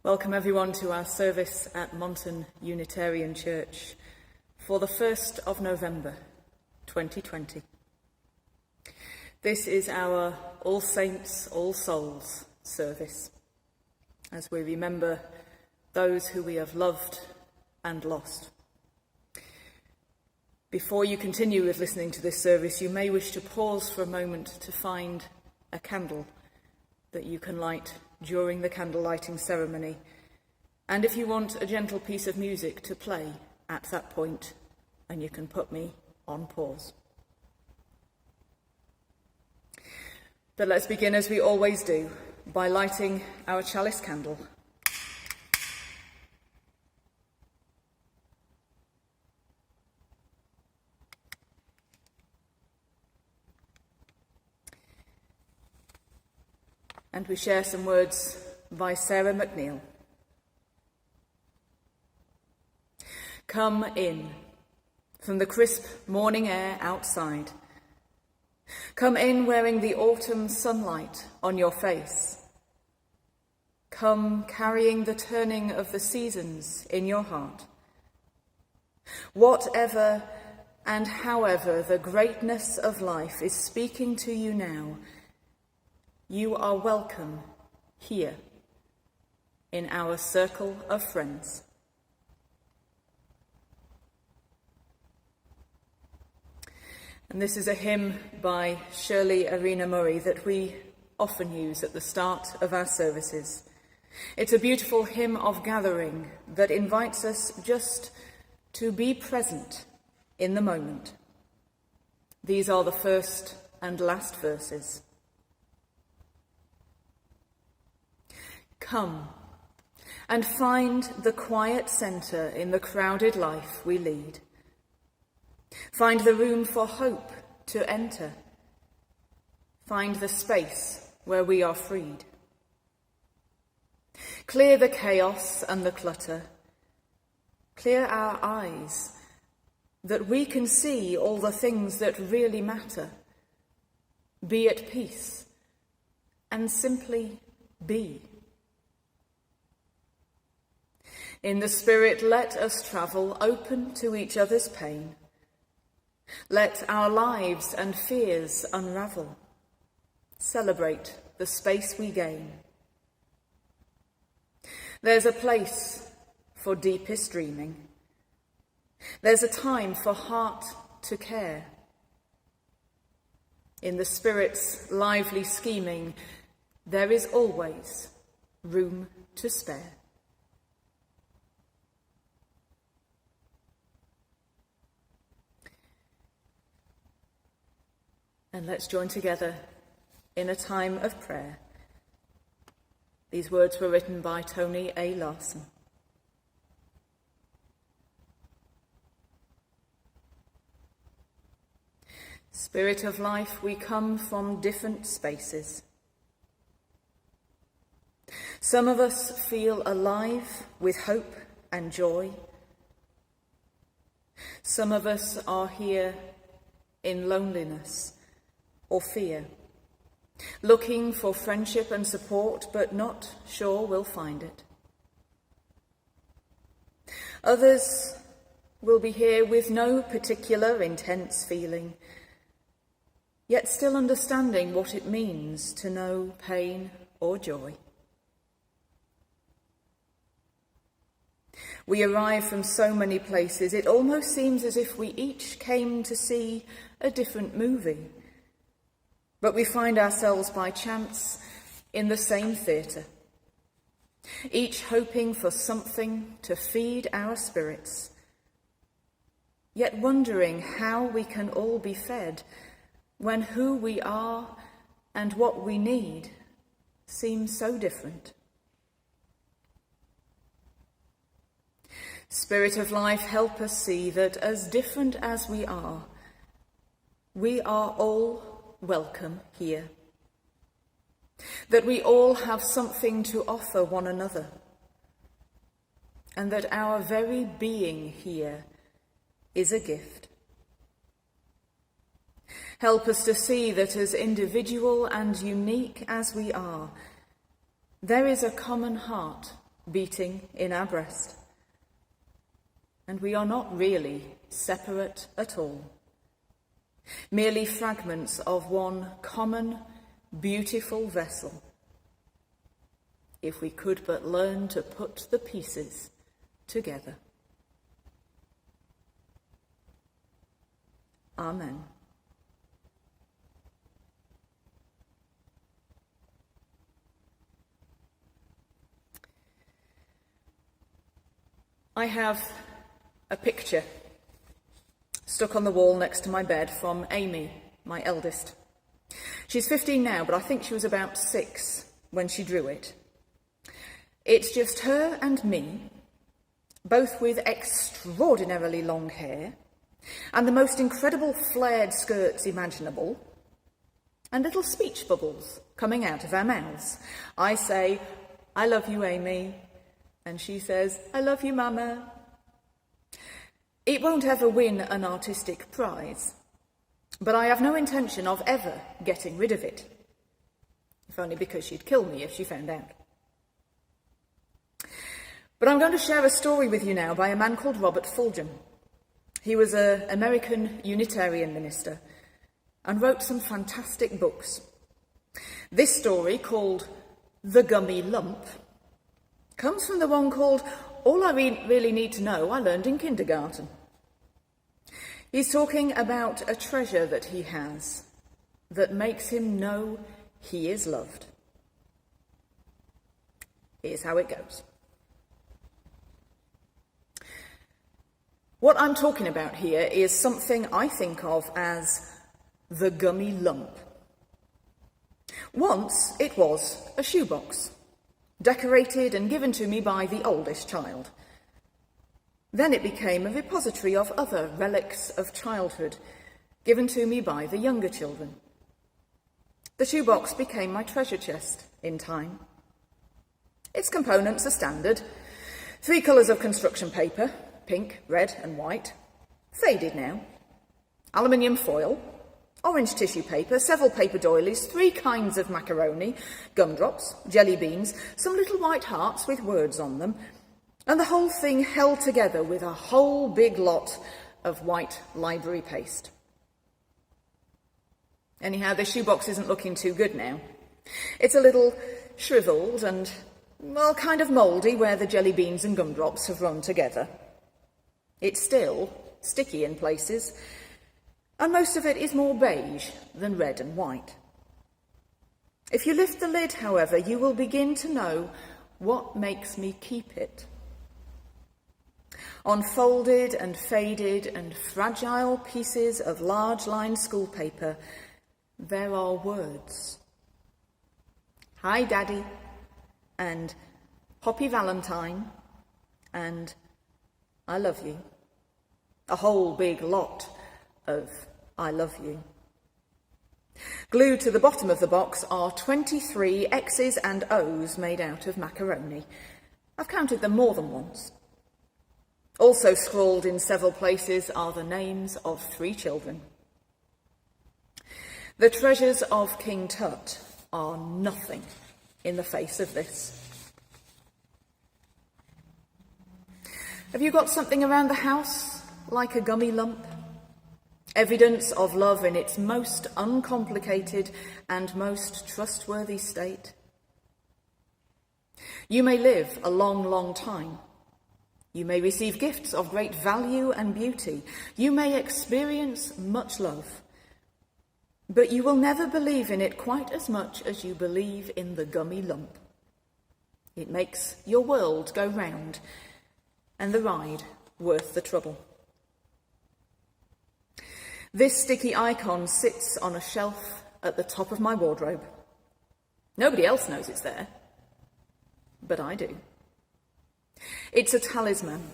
Welcome everyone to our service at Monton Unitarian Church for the 1st of November 2020. This is our All Saints, All Souls service as we remember those who we have loved and lost. Before you continue with listening to this service, you may wish to pause for a moment to find a candle that you can light during the candle lighting ceremony, and if you want a gentle piece of music to play at that point, and you can put me on pause. But let's begin as we always do, by lighting our chalice candle. And we share some words by Sarah McNeill. Come in from the crisp morning air outside. Come in wearing the autumn sunlight on your face. Come carrying the turning of the seasons in your heart. Whatever and however the greatness of life is speaking to you now, you are welcome here in our circle of friends. And this is a hymn by Shirley Arena Murray that we often use at the start of our services. It's a beautiful hymn of gathering that invites us just to be present in the moment. These are the first and last verses. Come and find the quiet centre in the crowded life we lead. Find the room for hope to enter. Find the space where we are freed. Clear the chaos and the clutter. Clear our eyes that we can see all the things that really matter. Be at peace and simply be. In the Spirit, let us travel open to each other's pain. Let our lives and fears unravel. Celebrate the space we gain. There's a place for deepest dreaming. There's a time for heart to care. In the Spirit's lively scheming, there is always room to spare. And let's join together in a time of prayer. These words were written by Tony A. Larson. Spirit of life, we come from different spaces. Some of us feel alive with hope and joy. Some of us are here in loneliness or fear, looking for friendship and support, but not sure we'll find it. Others will be here with no particular intense feeling, yet still understanding what it means to know pain or joy. We arrive from so many places, it almost seems as if we each came to see a different movie. But we find ourselves by chance in the same theatre, each hoping for something to feed our spirits, yet wondering how we can all be fed when who we are and what we need seems so different. Spirit of life, help us see that as different as we are all welcome here. That we all have something to offer one another, and that our very being here is a gift. Help us to see that as individual and unique as we are, there is a common heart beating in our breast. And we are not really separate at all, merely fragments of one common, beautiful vessel, if we could but learn to put the pieces together. Amen. I have a picture stuck on the wall next to my bed from Amy, my eldest. She's 15 now, but I think she was about 6 when she drew it. It's just her and me, both with extraordinarily long hair and the most incredible flared skirts imaginable, and little speech bubbles coming out of our mouths. I say, "I love you, Amy," and she says, "I love you, Mama." It won't ever win an artistic prize, but I have no intention of ever getting rid of it, if only because she'd kill me if she found out. But I'm going to share a story with you now by a man called Robert Fulghum. He was an American Unitarian minister and wrote some fantastic books. This story, called The Gummy Lump, comes from the one called All I Really Need to Know I Learned in Kindergarten. He's talking about a treasure that he has that makes him know he is loved. Here's how it goes. What I'm talking about here is something I think of as the gummy lump. Once it was a shoebox, decorated and given to me by the oldest child. Then it became a repository of other relics of childhood, given to me by the younger children. The shoebox became my treasure chest in time. Its components are standard: 3 colours of construction paper, pink, red and white, faded now, aluminium foil, orange tissue paper, several paper doilies, 3 kinds of macaroni, gumdrops, jelly beans, some little white hearts with words on them, and the whole thing held together with a whole big lot of white library paste. Anyhow, the shoebox isn't looking too good now. It's a little shrivelled and, well, kind of mouldy where the jelly beans and gumdrops have run together. It's still sticky in places, and most of it is more beige than red and white. If you lift the lid, however, you will begin to know what makes me keep it. On folded and faded and fragile pieces of large-line school paper, there are words. "Hi, Daddy," and "Happy Valentine," and "I love you." A whole big lot of "I love you." Glued to the bottom of the box are 23 X's and O's made out of macaroni. I've counted them more than once. Also scrawled in several places are the names of 3 children. The treasures of King Tut are nothing in the face of this. Have you got something around the house like a gummy lump? Evidence of love in its most uncomplicated and most trustworthy state? You may live a long, long time. You may receive gifts of great value and beauty. You may experience much love. But you will never believe in it quite as much as you believe in the gummy lump. It makes your world go round, and the ride worth the trouble. This sticky icon sits on a shelf at the top of my wardrobe. Nobody else knows it's there, but I do. It's a talisman,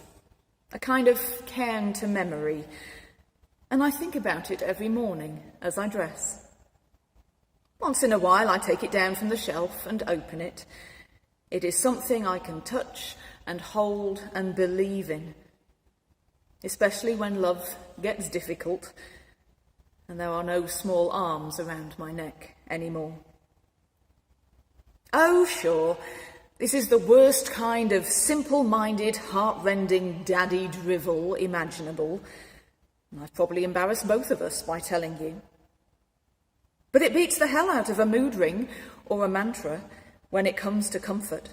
a kind of cairn to memory, and I think about it every morning as I dress. Once in a while I take it down from the shelf and open it. It is something I can touch and hold and believe in, especially when love gets difficult and there are no small arms around my neck anymore. Oh, sure, This is the worst kind of simple-minded, heart-rending daddy drivel imaginable. I've probably embarrassed both of us by telling you. But it beats the hell out of a mood ring or a mantra when it comes to comfort.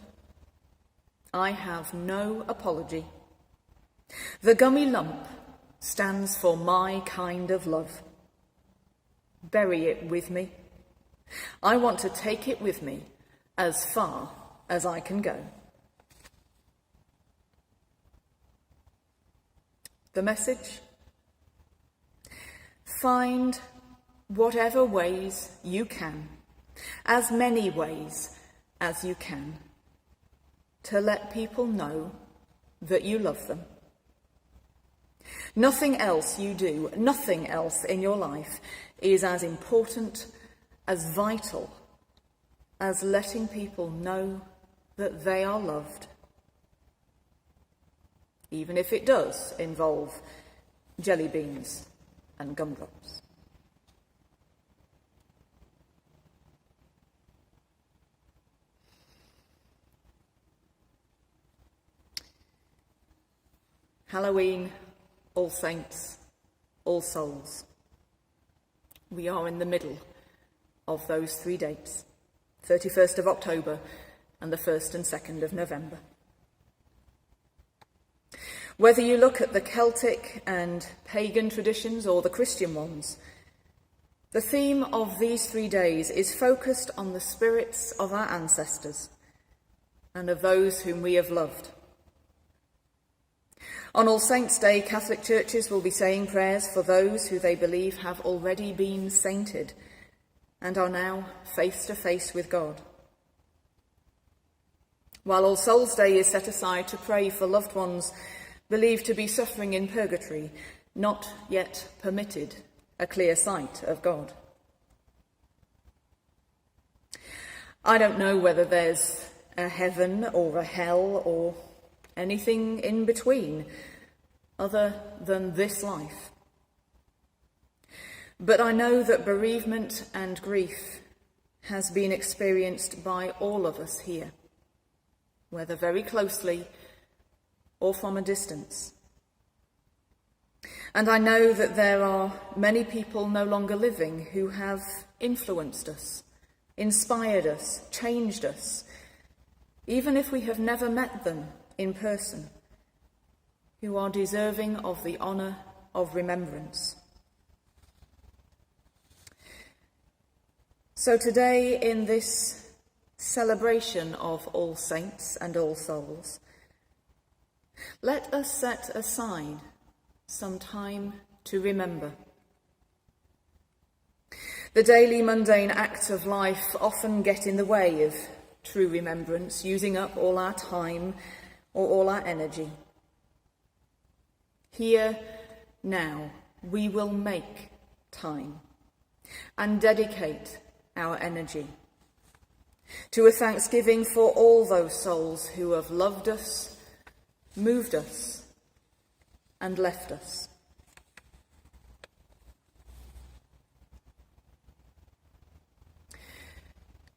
I have no apology. The gummy lump stands for my kind of love. Bury it with me. I want to take it with me as far as I can go. The message? Find whatever ways you can, as many ways as you can, to let people know that you love them. Nothing else you do, nothing else in your life is as important, as vital, as letting people know that they are loved. Even if it does involve jelly beans and gumdrops. Halloween, All Saints, All Souls. We are in the middle of those 3 dates, 31st of October and the 1st and 2nd of November. Whether you look at the Celtic and pagan traditions or the Christian ones, the theme of these 3 days is focused on the spirits of our ancestors and of those whom we have loved. On All Saints' Day, Catholic churches will be saying prayers for those who they believe have already been sainted and are now face to face with God. While All Souls' Day is set aside to pray for loved ones believed to be suffering in purgatory, not yet permitted a clear sight of God. I don't know whether there's a heaven or a hell or anything in between other than this life. But I know that bereavement and grief has been experienced by all of us here, whether very closely or from a distance. And I know that there are many people no longer living who have influenced us, inspired us, changed us, even if we have never met them in person, who are deserving of the honour of remembrance. So today, in this celebration of All Saints and All Souls, let us set aside some time to remember. The daily mundane acts of life often get in the way of true remembrance, using up all our time or all our energy. Here, now, we will make time and dedicate our energy to a thanksgiving for all those souls who have loved us, moved us, and left us.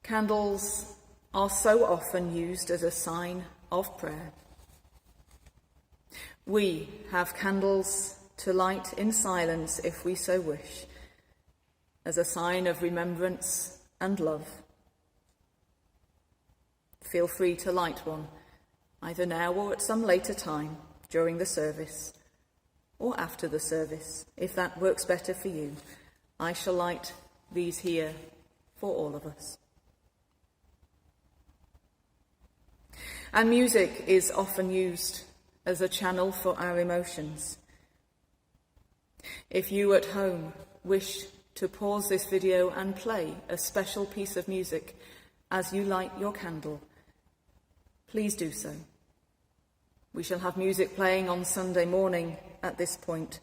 Candles are so often used as a sign of prayer. We have candles to light in silence if we so wish, as a sign of remembrance and love. Feel free to light one, either now or at some later time during the service, or after the service, if that works better for you. I shall light these here for all of us. And music is often used as a channel for our emotions. If you at home wish to pause this video and play a special piece of music as you light your candle, please do so. We shall have music playing on Sunday morning at this point,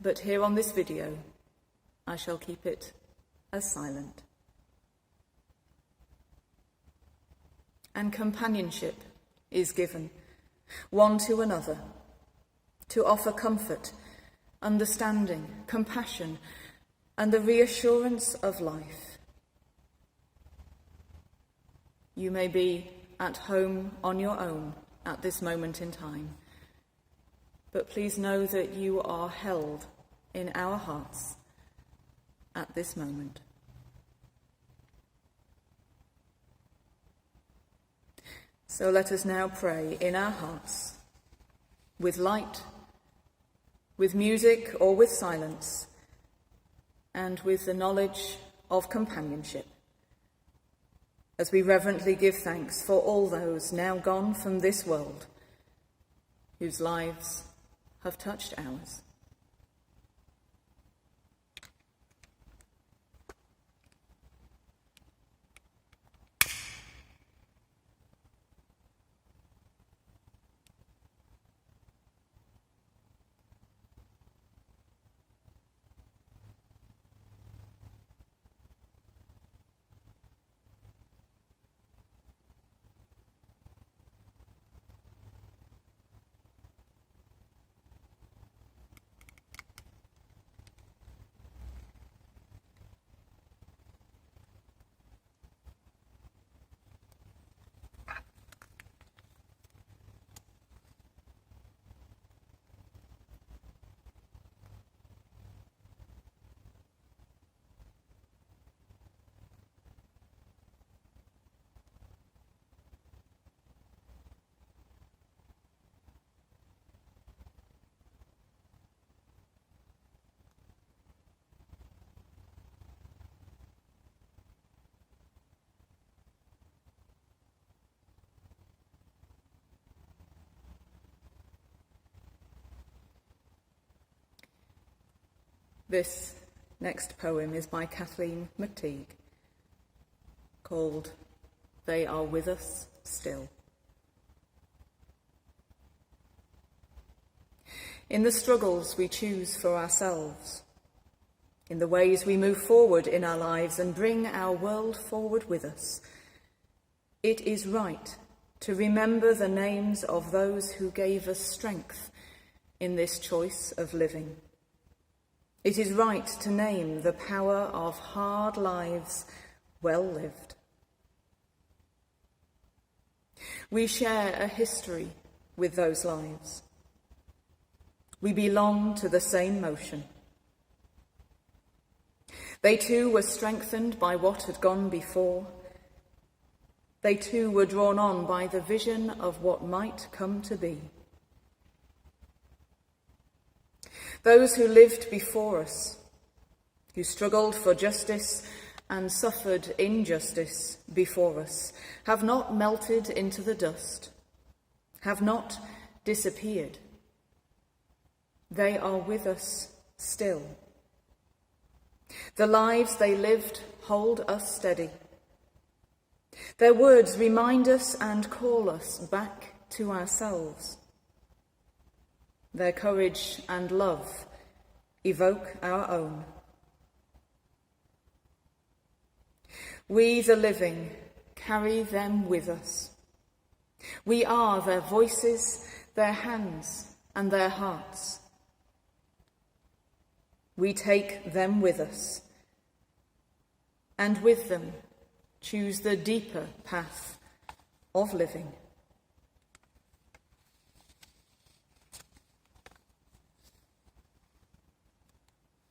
but here on this video, I shall keep it as silent. And companionship is given, one to another, to offer comfort, understanding, compassion, and the reassurance of life. You may be at home on your own at this moment in time. But please know that you are held in our hearts at this moment. So let us now pray in our hearts, with light, with music or with silence, and with the knowledge of companionship, as we reverently give thanks for all those now gone from this world, whose lives have touched ours. This next poem is by Kathleen McTeague, called They Are With Us Still. In the struggles we choose for ourselves, in the ways we move forward in our lives and bring our world forward with us, it is right to remember the names of those who gave us strength in this choice of living. It is right to name the power of hard lives well lived. We share a history with those lives. We belong to the same motion. They too were strengthened by what had gone before. They too were drawn on by the vision of what might come to be. Those who lived before us, who struggled for justice and suffered injustice before us, have not melted into the dust, have not disappeared. They are with us still. The lives they lived hold us steady. Their words remind us and call us back to ourselves. Their courage and love evoke our own. We, the living, carry them with us. We are their voices, their hands, and their hearts. We take them with us, and with them choose the deeper path of living.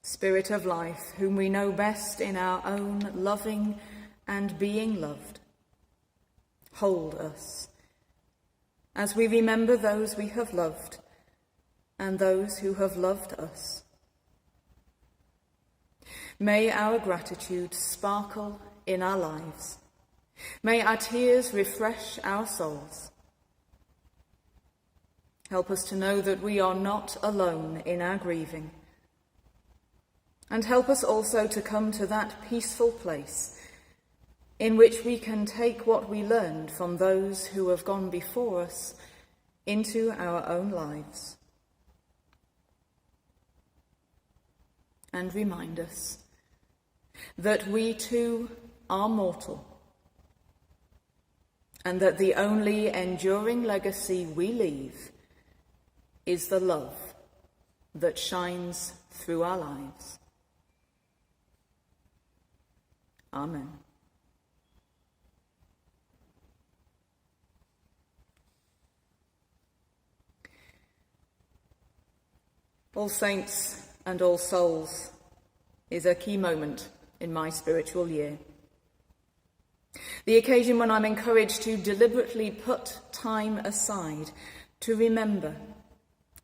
Spirit of life, whom we know best in our own loving and being loved, hold us as we remember those we have loved and those who have loved us. May our gratitude sparkle in our lives. May our tears refresh our souls. Help us to know that we are not alone in our grieving. And help us also to come to that peaceful place in which we can take what we learned from those who have gone before us into our own lives. And remind us that we too are mortal, and that the only enduring legacy we leave is the love that shines through our lives. Amen. All Saints and All Souls is a key moment in my spiritual year. The occasion when I'm encouraged to deliberately put time aside to remember,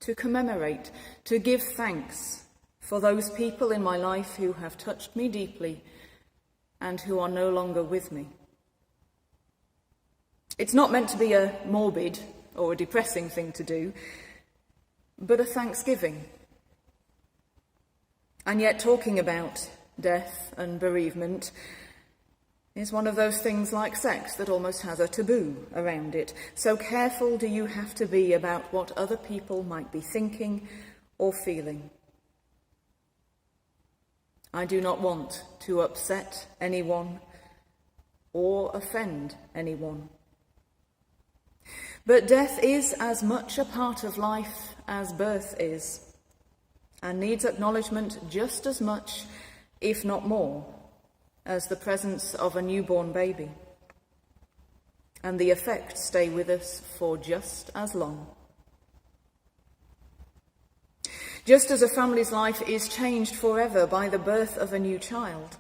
to commemorate, to give thanks for those people in my life who have touched me deeply and who are no longer with me. It's not meant to be a morbid or a depressing thing to do, but a thanksgiving. And yet talking about death and bereavement is one of those things like sex that almost has a taboo around it. So careful do you have to be about what other people might be thinking or feeling. I do not want to upset anyone or offend anyone. But death is as much a part of life as birth is, and needs acknowledgement just as much, if not more, as the presence of a newborn baby. And the effects stay with us for just as long. Just as a family's life is changed forever by the birth of a new child,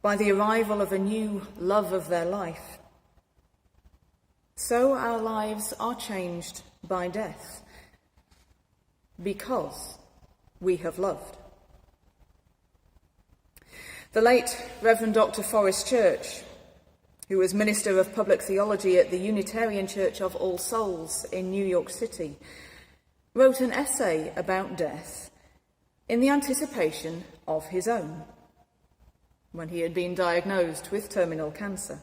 by the arrival of a new love of their life, so our lives are changed by death, because we have loved. The late Reverend Dr. Forrest Church, who was Minister of Public Theology at the Unitarian Church of All Souls in New York City, wrote an essay about death in the anticipation of his own, when he had been diagnosed with terminal cancer.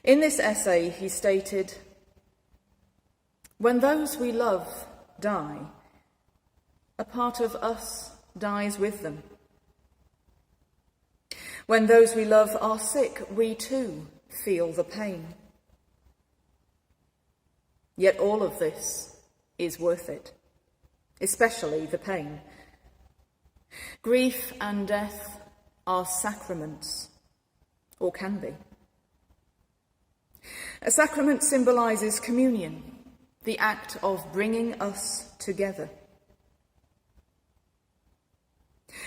In this essay, he stated, "When those we love die, a part of us dies with them. When those we love are sick, we too feel the pain. Yet all of this is worth it, especially the pain. Grief and death are sacraments, or can be. A sacrament symbolises communion, the act of bringing us together.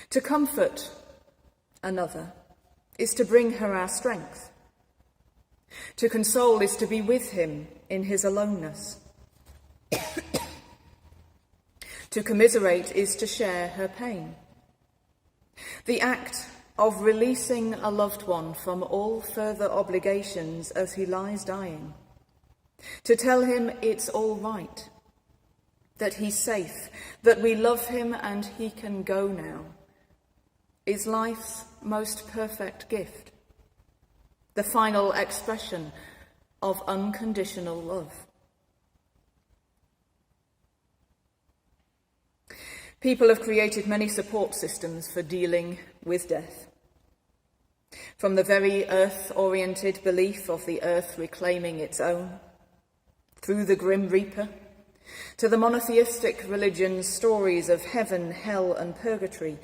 To comfort another is to bring her our strength. To console is to be with him in his aloneness. To commiserate is to share her pain. The act of releasing a loved one from all further obligations as he lies dying. To tell him it's all right, that he's safe, that we love him and he can go now, is life's most perfect gift, the final expression of unconditional love. People have created many support systems for dealing with death. From the very earth-oriented belief of the earth reclaiming its own, through the Grim Reaper, to the monotheistic religion's stories of heaven, hell, and purgatory,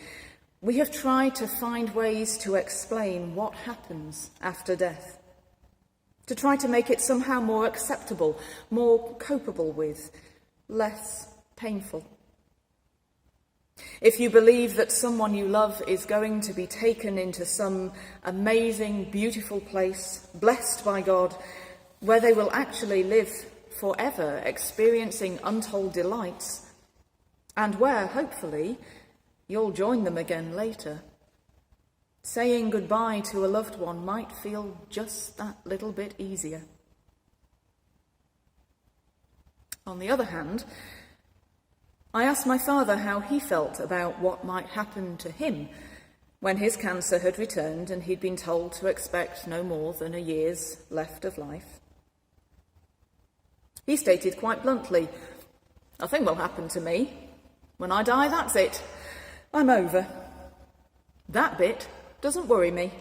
we have tried to find ways to explain what happens after death, to try to make it somehow more acceptable, more copable with, less painful. If you believe that someone you love is going to be taken into some amazing, beautiful place, blessed by God, where they will actually live forever, experiencing untold delights, and where, hopefully, you'll join them again later, saying goodbye to a loved one might feel just that little bit easier. On the other hand, I asked my father how he felt about what might happen to him when his cancer had returned and he'd been told to expect no more than a year's left of life. He stated quite bluntly, "Nothing will happen to me. When I die, that's it. I'm over. That bit doesn't worry me.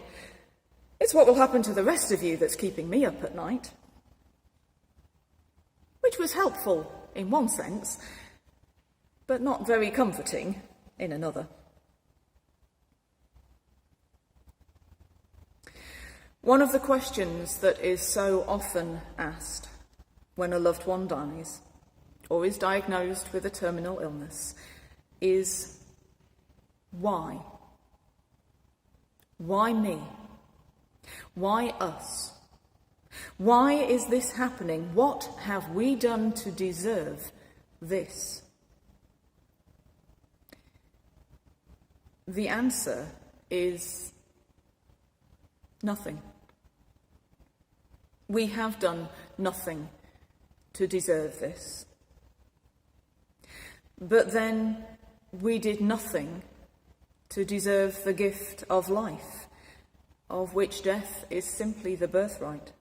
It's what will happen to the rest of you that's keeping me up at night." Which was helpful in one sense, but not very comforting in another. One of the questions that is so often asked when a loved one dies or is diagnosed with a terminal illness is why? Why me? Why us? Why is this happening? What have we done to deserve this? The answer is nothing. We have done nothing to deserve this. But then we did nothing to deserve the gift of life, of which death is simply the birthright.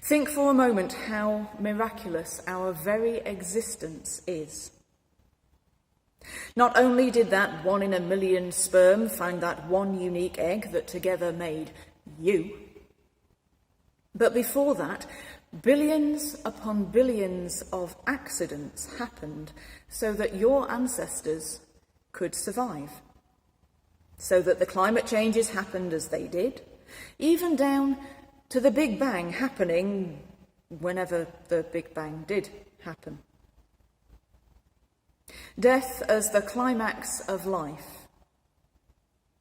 Think for a moment how miraculous our very existence is. Not only did that 1 in a million sperm find that one unique egg that together made you, but before that, billions upon billions of accidents happened so that your ancestors could survive, so that the climate changes happened as they did, even down to the Big Bang happening whenever the Big Bang did happen. Death as the climax of life,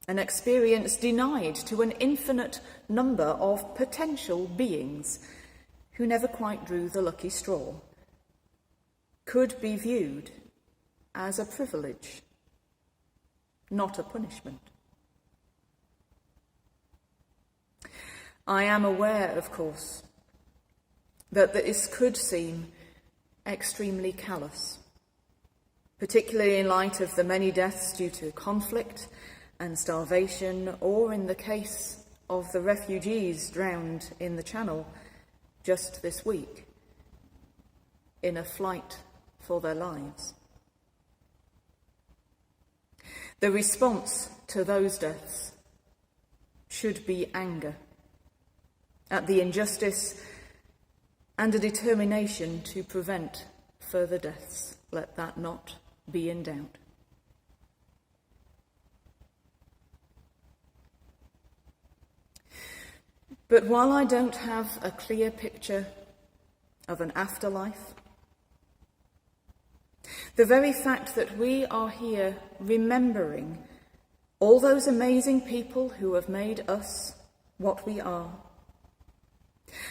an experience denied to an infinite number of potential beings who never quite drew the lucky straw, could be viewed as a privilege, not a punishment. I am aware, of course, that this could seem extremely callous, particularly in light of the many deaths due to conflict and starvation, or in the case of the refugees drowned in the Channel just this week in a flight for their lives. The response to those deaths should be anger at the injustice and a determination to prevent further deaths. Let that not be in doubt. But while I don't have a clear picture of an afterlife, the very fact that we are here remembering all those amazing people who have made us what we are,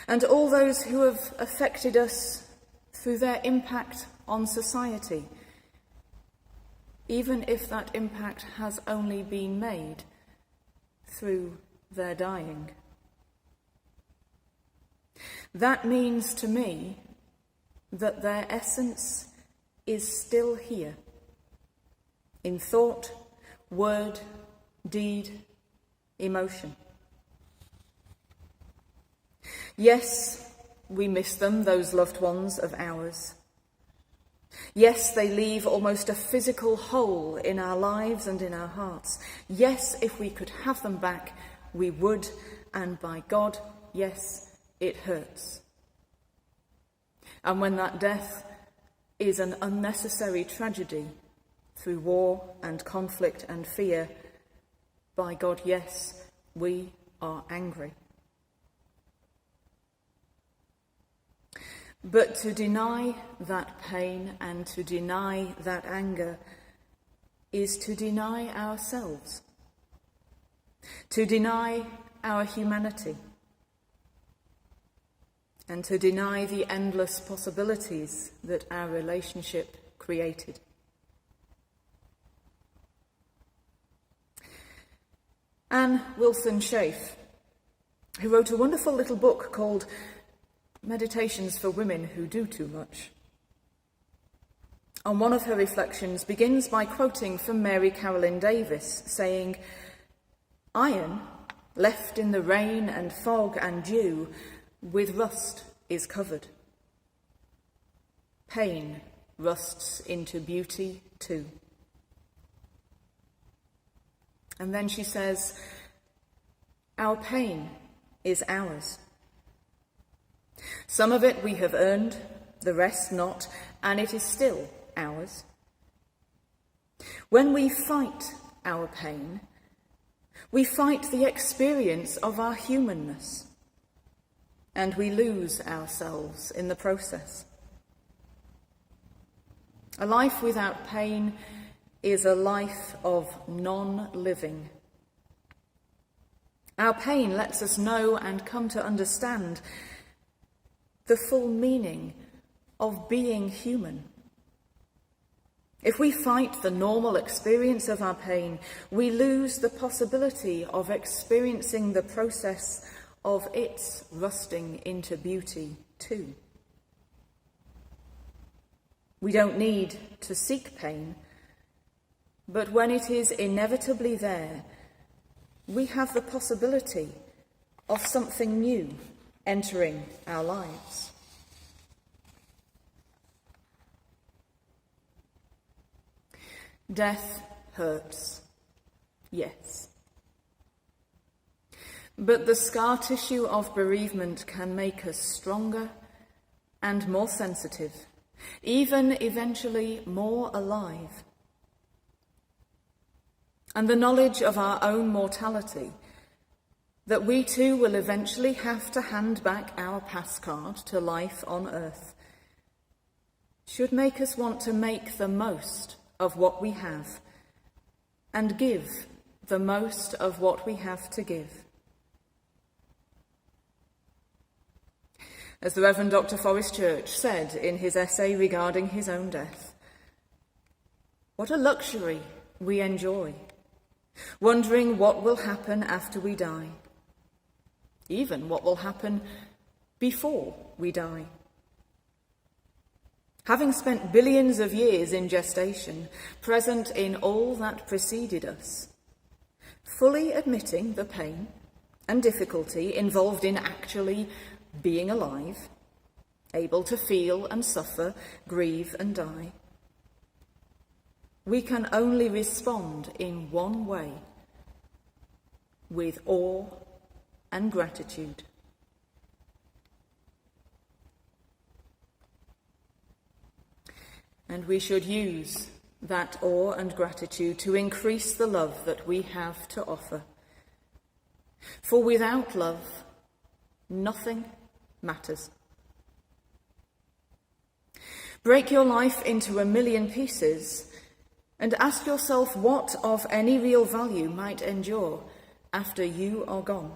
and all those who have affected us through their impact on society, even if that impact has only been made through their dying. That means to me that their essence is still here, in thought, word, deed, emotion. Yes, we miss them, those loved ones of ours. Yes, they leave almost a physical hole in our lives and in our hearts. Yes, if we could have them back, we would, and by God, yes, it hurts. And when that death is an unnecessary tragedy through war and conflict and fear, by God, yes, we are angry. But to deny that pain and to deny that anger is to deny ourselves, to deny our humanity, and to deny the endless possibilities that our relationship created. Anne Wilson Schaef, who wrote a wonderful little book called Meditations for Women Who Do Too Much, on one of her reflections begins by quoting from Mary Caroline Davis, saying, "Iron, left in the rain and fog and dew, with rust is covered. Pain rusts into beauty too." And then she says, "Our pain is ours. Some of it we have earned, the rest not, and it is still ours. When we fight our pain, we fight the experience of our humanness. and we lose ourselves in the process. A life without pain is a life of non-living. Our pain lets us know and come to understand the full meaning of being human. If we fight the normal experience of our pain, we lose the possibility of experiencing the process of its rusting into beauty too. We don't need to seek pain, but when it is inevitably there, we have the possibility of something new entering our lives. Death hurts, yes. But the scar tissue of bereavement can make us stronger and more sensitive, even eventually more alive. And the knowledge of our own mortality, that we too will eventually have to hand back our pass card to life on earth, should make us want to make the most of what we have and give the most of what we have to give. As the Reverend Dr. Forrest Church said in his essay regarding his own death, what a luxury we enjoy, wondering what will happen after we die, even what will happen before we die. Having spent billions of years in gestation, present in all that preceded us, fully admitting the pain and difficulty involved in actually being alive, able to feel and suffer, grieve and die, we can only respond in one way, with awe and gratitude. And we should use that awe and gratitude to increase the love that we have to offer. For without love, nothing matters. Break your life into a million pieces and ask yourself what of any real value might endure after you are gone.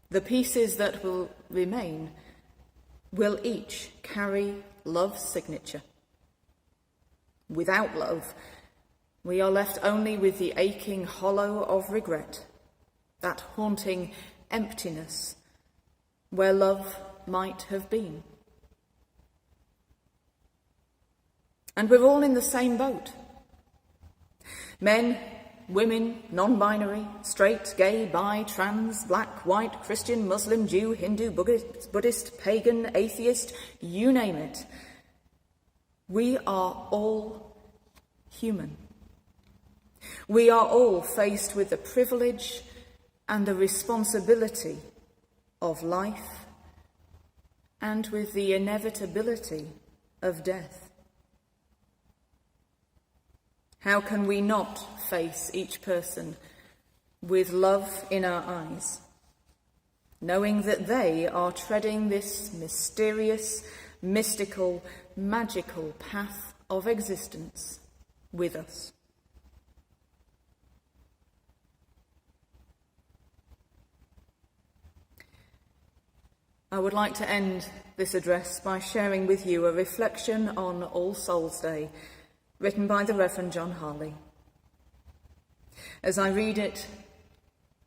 The pieces that will remain will each carry love's signature. Without love, we are left only with the aching hollow of regret, that haunting emptiness where love might have been. And we're all in the same boat. Men, women, non-binary, straight, gay, bi, trans, black, white, Christian, Muslim, Jew, Hindu, Buddhist, pagan, atheist, you name it. We are all human. We are all faced with the privilege and the responsibility of life and with the inevitability of death. How can we not face each person with love in our eyes, knowing that they are treading this mysterious, mystical, magical path of existence with us? I would like to end this address by sharing with you a reflection on All Souls' Day, written by the Reverend John Harley. As I read it,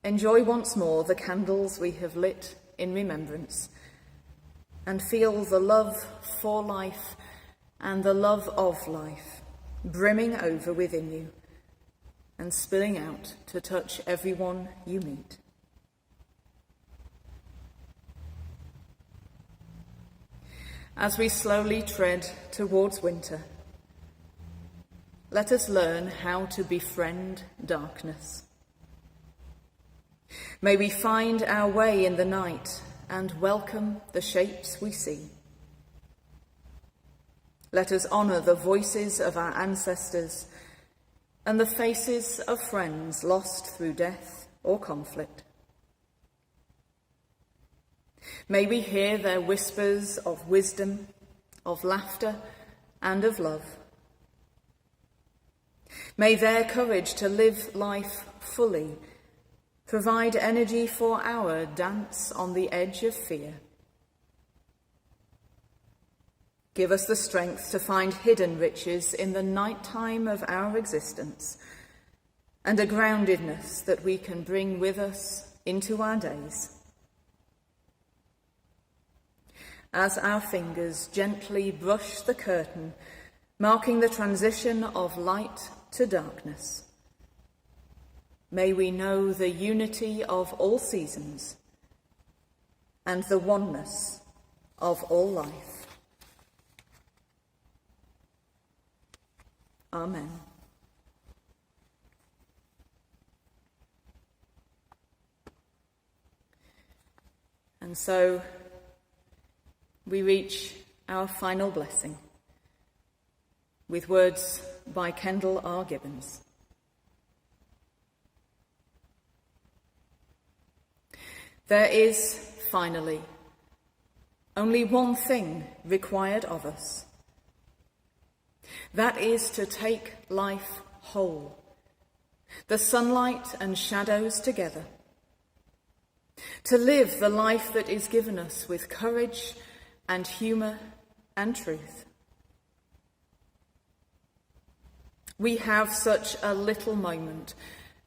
enjoy once more the candles we have lit in remembrance, and feel the love for life and the love of life brimming over within you and spilling out to touch everyone you meet. As we slowly tread towards winter, let us learn how to befriend darkness. May we find our way in the night and welcome the shapes we see. Let us honour the voices of our ancestors and the faces of friends lost through death or conflict. May we hear their whispers of wisdom, of laughter, and of love. May their courage to live life fully provide energy for our dance on the edge of fear. Give us the strength to find hidden riches in the night time of our existence, and a groundedness that we can bring with us into our days. As our fingers gently brush the curtain, marking the transition of light to darkness, may we know the unity of all seasons and the oneness of all life. Amen. And so we reach our final blessing with words by Kendall R. Gibbons. There is, finally, only one thing required of us. That is to take life whole, the sunlight and shadows together, to live the life that is given us with courage and humour and truth. We have such a little moment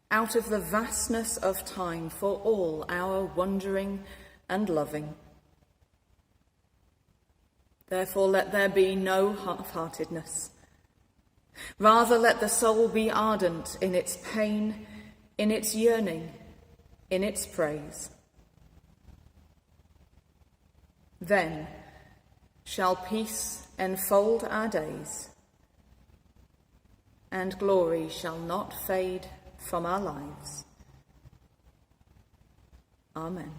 out of the vastness of time for all our wondering and loving. Therefore, let there be no half-heartedness. Rather, let the soul be ardent in its pain, in its yearning, in its praise. Then shall peace enfold our days, and glory shall not fade from our lives. Amen.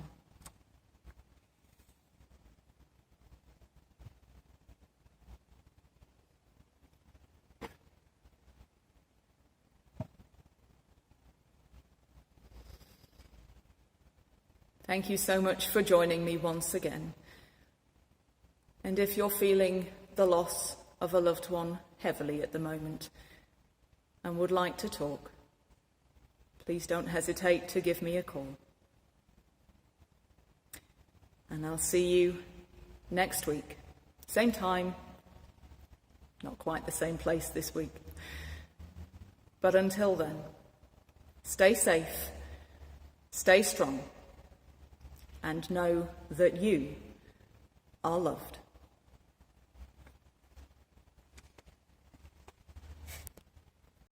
Thank you so much for joining me once again. And if you're feeling the loss of a loved one heavily at the moment and would like to talk, please don't hesitate to give me a call. And I'll see you next week. Same time, not quite the same place this week. But until then, stay safe, stay strong, and know that you are loved.